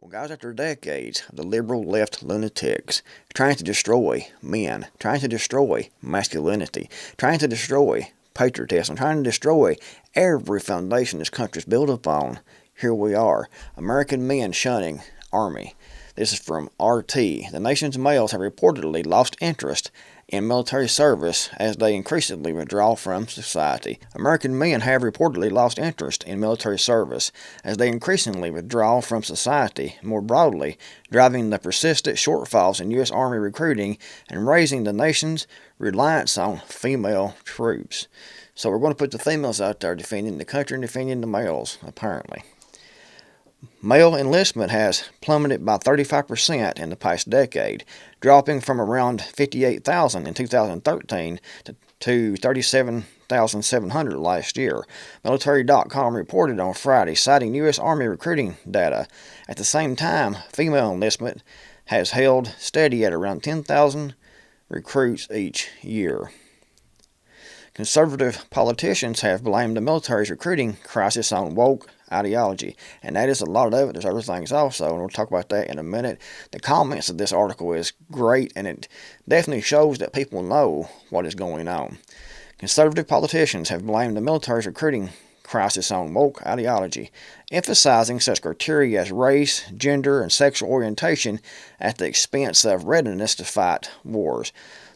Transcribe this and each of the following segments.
Well, guys, after decades of the liberal left lunatics trying to destroy men, trying to destroy masculinity, trying to destroy patriotism, trying to destroy every foundation this country is built upon, here we are, American men shunning Army. This is from RT. The nation's males have reportedly lost interest in military service as they increasingly withdraw from society. American men have reportedly lost interest in military service as they increasingly withdraw from society more broadly, driving the persistent shortfalls in U.S. Army recruiting and raising the nation's reliance on female troops. So we're going to put the females out there defending the country and defending the males, apparently. Male enlistment has plummeted by 35% in the past decade, dropping from around 58,000 in 2013 to 37,700 last year. Military.com reported on Friday, citing U.S. Army recruiting data. At the same time, female enlistment has held steady at around 10,000 recruits each year. Conservative politicians have blamed the military's recruiting crisis on woke ideology, and that is a lot of it. There's other things also, and we'll talk about that in a minute. The comments of this article is great, and it definitely shows that people know what is going on. Conservative politicians have blamed the military's recruiting crisis on woke ideology, emphasizing such criteria as race, gender, and sexual orientation at the expense of readiness to fight wars.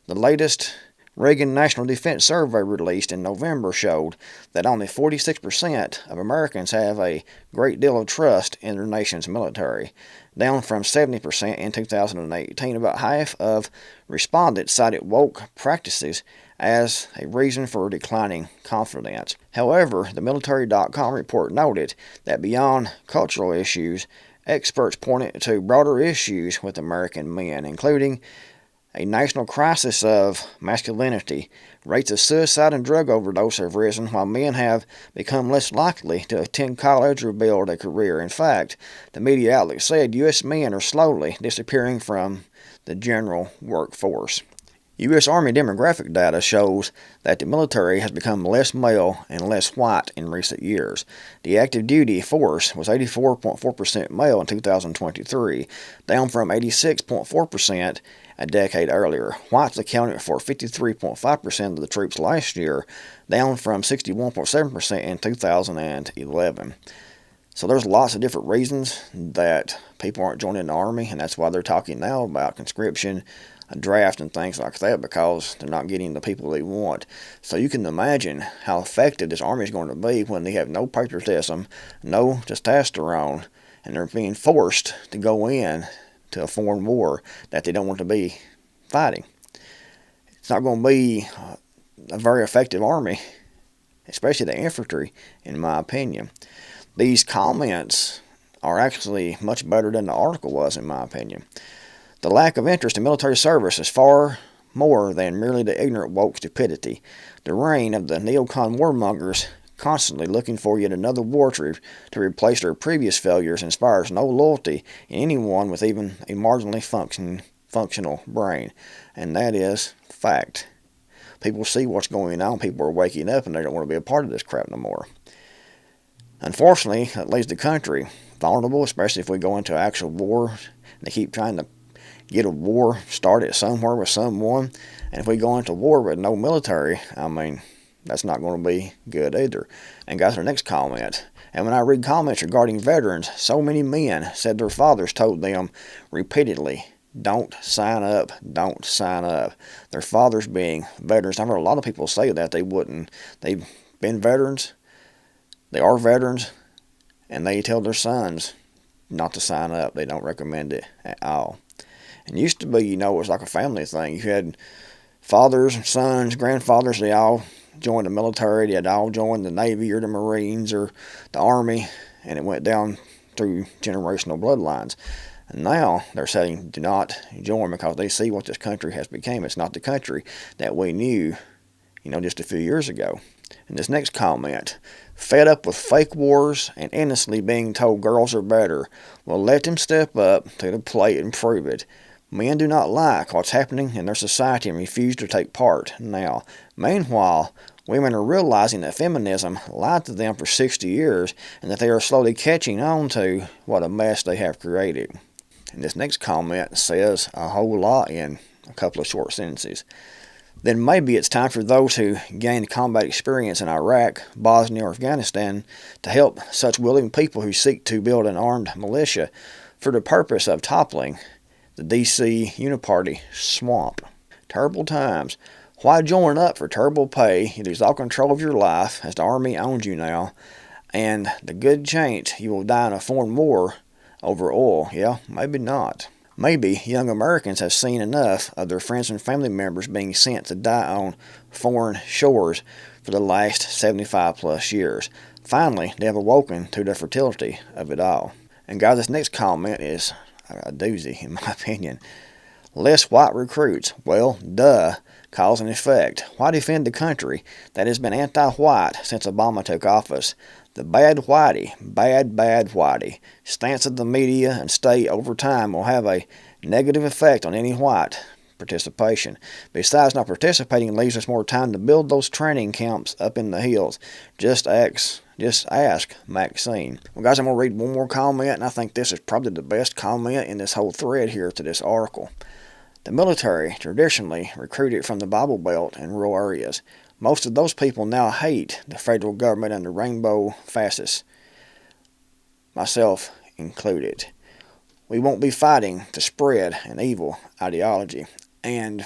The latest Reagan National Defense Survey released in November showed that only 46% of Americans have a great deal of trust in their nation's military, down from 70% in 2018. About half of respondents cited woke practices as a reason for declining confidence. However, the military.com report noted that beyond cultural issues, experts pointed to broader issues with American men, including a national crisis of masculinity. Rates of suicide and drug overdose have risen, while men have become less likely to attend college or build a career. In fact, the media outlet said U.S. men are slowly disappearing from the general workforce. U.S. Army demographic data shows that the military has become less male and less white in recent years. The active duty force was 84.4% male in 2023, down from 86.4% a decade earlier. Whites accounted for 53.5% of the troops last year, down from 61.7% in 2011. So there's lots of different reasons that people aren't joining the Army, and that's why they're talking now about conscription, a draft, and things like that, because they're not getting the people they want. So you can imagine how effective this Army is going to be when they have no patriotism, no testosterone, and they're being forced to go in to a foreign war that they don't want to be fighting. It's not going to be a very effective Army, especially the infantry, in my opinion. These comments are actually much better than the article was, in my opinion. The lack of interest in military service is far more than merely the ignorant woke stupidity. The reign of the neocon warmongers constantly looking for yet another war to replace their previous failures inspires no loyalty in anyone with even a marginally functional brain. And that is fact. People see what's going on. People are waking up, and they don't want to be a part of this crap no more. Unfortunately, that leaves the country vulnerable, especially if we go into actual war. They keep trying to get a war started somewhere with someone, and if we go into war with no military, that's not going to be good either. And got to the next comment. And when I read comments regarding veterans, so many men said their fathers told them repeatedly, don't sign up, don't sign up. Their fathers being veterans. I've heard a lot of people say that they wouldn't. They've been veterans, they are veterans, and they tell their sons not to sign up. They don't recommend it at all. And used to be, it was like a family thing. You had fathers, sons, grandfathers, they all joined the military. They had all joined the Navy or the Marines or the Army, and it went down through generational bloodlines. And now they're saying do not join because they see what this country has become. It's not the country that we knew, just a few years ago. And this next comment, fed up with fake wars and endlessly being told girls are better, well, let them step up to the plate and prove it. Men do not like what's happening in their society and refuse to take part now. Meanwhile, women are realizing that feminism lied to them for 60 years and that they are slowly catching on to what a mess they have created. And this next comment says a whole lot in a couple of short sentences. Then maybe it's time for those who gained combat experience in Iraq, Bosnia, or Afghanistan to help such willing people who seek to build an armed militia for the purpose of toppling the DC Uniparty swamp. Terrible times. Why join up for terrible pay? You lose all control of your life as the army owns you now, and the good chance you will die in a foreign war over oil. Yeah, maybe not. Maybe young Americans have seen enough of their friends and family members being sent to die on foreign shores for the last 75 plus years. Finally, they have awoken to the fertility of it all. And guys, this next comment is a doozy, in my opinion. Less white recruits. Well, duh. Cause and effect. Why defend the country that has been anti-white since Obama took office? The bad whitey, bad whitey stance of the media and state over time will have a negative effect on any white participation. Besides, not participating leaves us more time to build those training camps up in the hills. Just ask Maxine. Well, guys, I'm going to read one more comment, and I think this is probably the best comment in this whole thread here to this article. The military traditionally recruited from the Bible Belt and rural areas. Most of those people now hate the federal government and the rainbow fascists, myself included. We won't be fighting to spread an evil ideology. And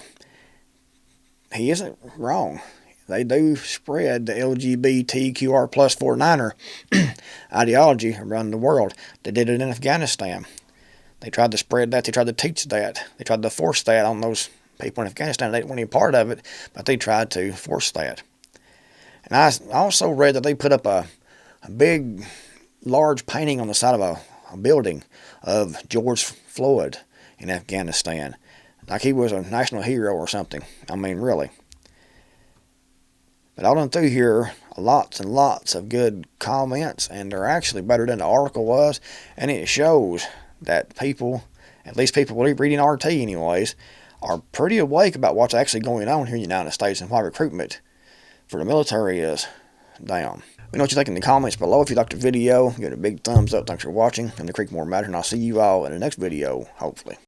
he isn't wrong. They do spread the LGBTQR plus 49er ideology around the world. They did it in Afghanistan. They tried to spread that. They tried to teach that. They tried to force that on those people in Afghanistan. They didn't want any part of it, but they tried to force that. And I also read that they put up a big, large painting on the side of a building of George Floyd in Afghanistan. Like he was a national hero or something. I mean, really. But all done through here, lots and lots of good comments, and they're actually better than the article was, and it shows that people, at least people reading RT anyways, are pretty awake about what's actually going on here in the United States and why recruitment for the military is down. Let me know what you think in the comments below. If you liked the video, give it a big thumbs up. Thanks for watching. I'm the Creekmore Matter, and I'll see you all in the next video, hopefully.